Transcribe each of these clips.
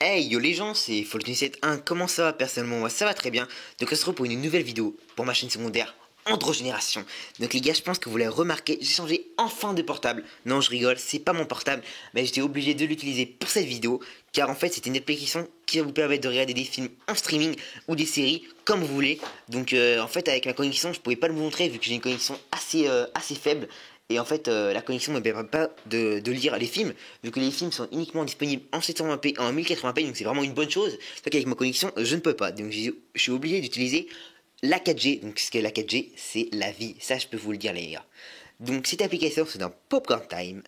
Hey yo les gens, c'est Folk1, comment ça va personnellement? Moi ça va très bien. Donc on se retrouve pour une nouvelle vidéo pour ma chaîne secondaire Androgénération. Donc les gars, je pense que vous l'avez remarqué, j'ai changé enfin de portable. Non, je rigole, c'est pas mon portable, mais j'étais obligé de l'utiliser pour cette vidéo car en fait c'est une application qui va vous permettre de regarder des films en streaming ou des séries comme vous voulez. Donc en fait avec ma connexion, je pouvais pas le vous montrer vu que j'ai une connexion assez faible. Et en fait, la connexion ne me permet pas de lire les films, vu que les films sont uniquement disponibles en 720p et en 1080p, donc c'est vraiment une bonne chose. Sauf qu'avec ma connexion, je ne peux pas. Donc je suis obligé d'utiliser la 4G. Donc ce qu'est la 4G, c'est la vie. Ça, je peux vous le dire, les gars. Donc cette application, c'est dans Popcorn Time.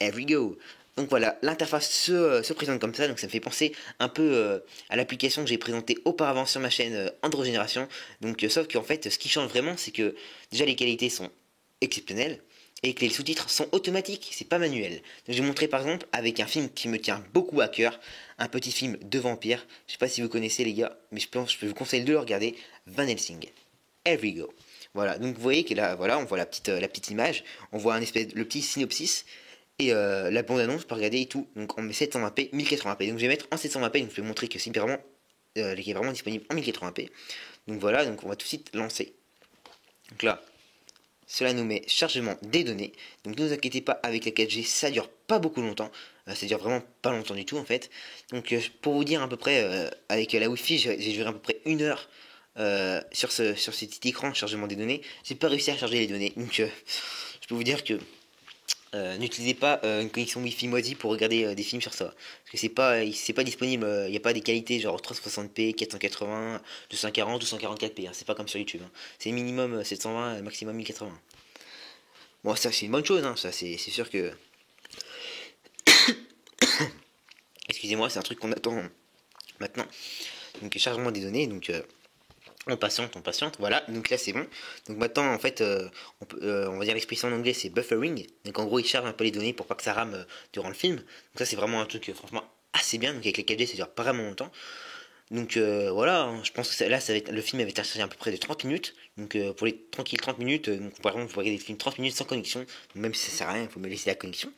Here we go. Donc voilà, l'interface se présente comme ça, donc ça me fait penser un peu à l'application que j'ai présentée auparavant sur ma chaîne Androgénération. Donc sauf qu'en fait, ce qui change vraiment, c'est que déjà les qualités sont exceptionnelles et que les sous-titres sont automatiques, c'est pas manuel. Donc je vais montrer par exemple avec un film qui me tient beaucoup à cœur, un petit film de vampire. Je sais pas si vous connaissez les gars, mais je peux vous conseiller de le regarder, Van Helsing. Here we go. Voilà, donc vous voyez que là, voilà, on voit la petite image, on voit le petit synopsis et la bande-annonce pour regarder et tout. Donc on met 720p, 1080p. Donc je vais mettre en 720p, donc je vais montrer que c'est vraiment, qui est vraiment disponible en 1080p. Donc voilà, donc on va tout de suite lancer. Donc là, cela nous met chargement des données. Donc ne vous inquiétez pas, avec la 4G, ça dure pas beaucoup longtemps. Ça dure vraiment pas longtemps du tout en fait. Donc pour vous dire à peu près, avec la Wi-Fi, j'ai duré à peu près 1 heure sur ce petit écran de chargement des données. J'ai pas réussi à charger les données. Donc je peux vous dire que n'utilisez pas une connexion Wi-Fi moisie pour regarder des films sur ça. Parce que c'est pas disponible, il n'y a pas des qualités genre 360p, 480, 240 ou 144p. Hein, c'est pas comme sur YouTube. Hein. C'est minimum 720, maximum 1080. Bon, ça c'est une bonne chose, hein, ça c'est sûr que. Excusez-moi, c'est un truc qu'on attend maintenant. Donc, chargement des données, donc on patiente, voilà, donc là c'est bon. Donc maintenant en fait, on va dire l'expression en anglais c'est buffering, donc en gros il charge un peu les données pour pas que ça rame durant le film. Donc ça c'est vraiment un truc franchement assez bien, donc avec les 4G ça dure pas vraiment longtemps. Donc voilà, hein, je pense que là ça va être, le film avait été chargé à peu près de 30 minutes. Donc pour les tranquilles 30 minutes, donc par exemple vous regarder des films 30 minutes sans connexion, donc, même si ça sert à rien, il faut me laisser la connexion.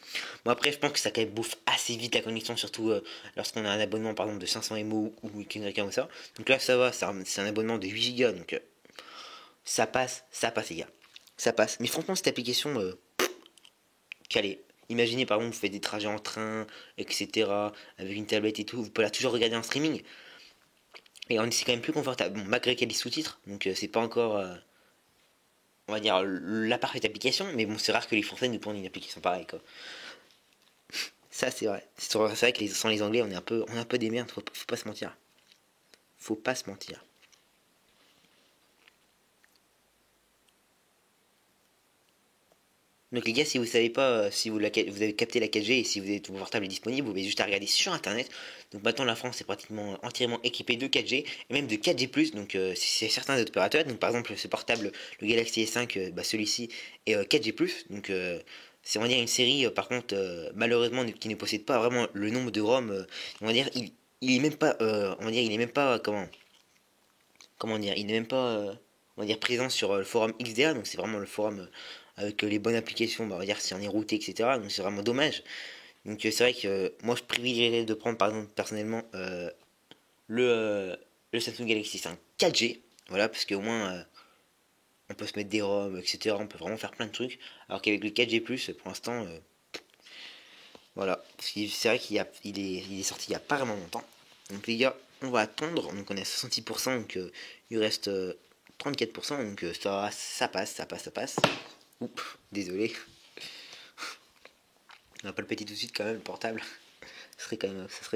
Bon après je pense que ça quand même bouffe assez vite la connexion, surtout lorsqu'on a un abonnement par exemple de 500 MO ou quelque chose comme ça. Donc là ça va, c'est un abonnement de 8 Go, donc ça passe les gars. Ça passe. Mais franchement cette application, calée. Imaginez par exemple vous faites des trajets en train, etc. avec une tablette et tout, vous pouvez la toujours regarder en streaming. Et c'est quand même plus confortable. Bon, malgré qu'il y a des sous-titres, donc c'est pas encore, on va dire, la parfaite application, mais bon, c'est rare que les Français nous prennent une application pareille, quoi. Ça, c'est vrai. C'est vrai que sans les Anglais, on est un peu des merdes, faut pas se mentir. Faut pas se mentir. Donc les gars, si vous savez pas si vous avez capté la 4G et si votre portable est disponible, vous avez juste à regarder sur internet. Donc maintenant la France est pratiquement entièrement équipée de 4G et même de 4G+. Donc c'est certains opérateurs. Donc par exemple ce portable, le Galaxy S5, celui-ci est 4G+. Donc c'est on va dire une série par contre malheureusement qui ne possède pas vraiment le nombre de ROM. On va dire il est même pas on va dire il est même pas comment dire, il n'est même pas on va dire présent sur le forum XDA, donc c'est vraiment le forum avec les bonnes applications, bah, on va dire si on est routé, etc. Donc c'est vraiment dommage. Donc c'est vrai que moi je privilégierais de prendre par exemple personnellement le, euh, le Samsung Galaxy 5 4G, voilà, parce qu'au moins on peut se mettre des ROM, etc. On peut vraiment faire plein de trucs, alors qu'avec le 4G+, pour l'instant, voilà, c'est vrai il est sorti il y a pas vraiment longtemps. Donc les gars, on va attendre, donc on est à 66%, donc il reste 34%, donc ça passe, ça passe, ça passe. Oups, désolé. On va pas le péter tout de suite quand même, le portable. Ça serait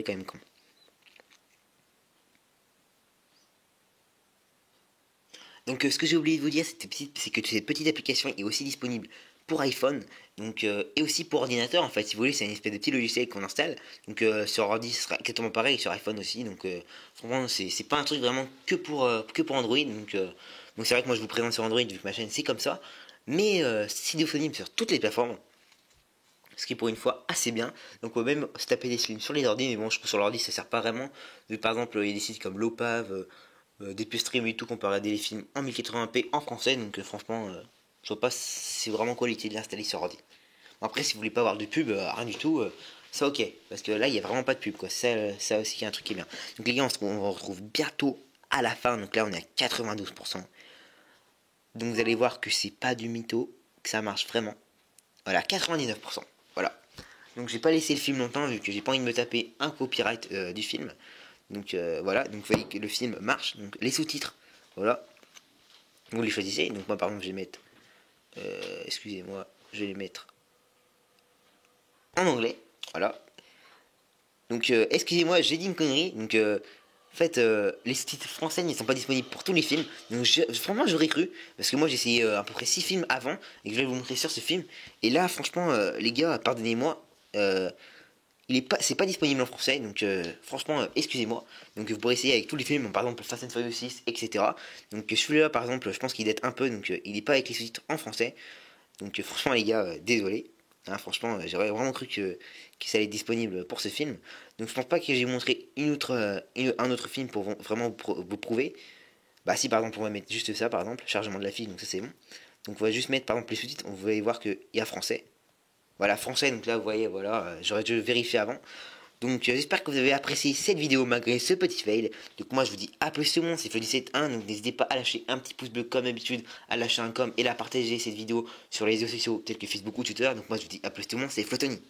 quand même con. Donc ce que j'ai oublié de vous dire, c'est que cette petite application est aussi disponible pour iPhone, donc et aussi pour ordinateur. En fait, si vous voulez, c'est une espèce de petit logiciel qu'on installe. Donc sur ordi, ce sera exactement pareil, sur iPhone aussi. Donc franchement, c'est pas un truc vraiment que pour Android. Donc c'est vrai que moi je vous présente sur Android vu que ma chaîne c'est comme ça. Mais c'est disponible sur toutes les plateformes. Ce qui est pour une fois assez bien. Donc on peut même se taper des films sur les ordi, mais bon, je trouve sur l'ordi ça sert pas vraiment. Par exemple, il y a des sites comme Lopav, des stream et tout qu'on peut regarder les films en 1080p en français. Donc franchement, je vois pas c'est vraiment qualité de l'installer sur ordi. Bon, après, si vous voulez pas avoir de pub, rien du tout, ça ok, parce que là il y a vraiment pas de pub quoi, ça aussi qui est un truc qui est bien. Donc les gars, on retrouve bientôt à la fin, donc là on est à 92%. Donc vous allez voir que c'est pas du mytho, que ça marche vraiment. Voilà, 99%. Voilà. Donc j'ai pas laissé le film longtemps vu que j'ai pas envie de me taper un copyright du film. Donc voilà, donc vous voyez que le film marche. Donc les sous-titres, voilà, vous les choisissez. Donc moi par exemple je vais mettre, excusez-moi, je vais les mettre en anglais. Voilà. Donc excusez-moi, j'ai dit une connerie. Donc en fait, les sous-titres français ne sont pas disponibles pour tous les films. Donc franchement j'aurais cru. Parce que moi j'ai essayé à peu près 6 films avant. Et que je vais vous montrer sur ce film. Et là franchement les gars, pardonnez-moi. C'est pas disponible en français, donc franchement, excusez-moi. Donc vous pourrez essayer avec tous les films, par exemple Fast and Furious 6, etc. Donc celui-là, par exemple, je pense qu'il date un peu, donc il n'est pas avec les sous-titres en français. Donc franchement, les gars, désolé. Hein, franchement, j'aurais vraiment cru que ça allait être disponible pour ce film. Donc je pense pas que j'ai montré un autre film pour vraiment vous prouver. Bah si par exemple on va mettre juste ça, par exemple, chargement de la fille, donc ça c'est bon. Donc on va juste mettre par exemple les sous-titres, vous allez voir qu'il y a français. Voilà, français, donc là vous voyez, voilà, j'aurais dû vérifier avant. Donc j'espère que vous avez apprécié cette vidéo malgré ce petit fail. Donc moi je vous dis à plus tout le monde, c'est Flo171, donc n'hésitez pas à lâcher un petit pouce bleu comme d'habitude, à lâcher un com et à partager cette vidéo sur les réseaux sociaux tels que Facebook ou Twitter. Donc moi je vous dis à plus tout le monde, c'est Flotony.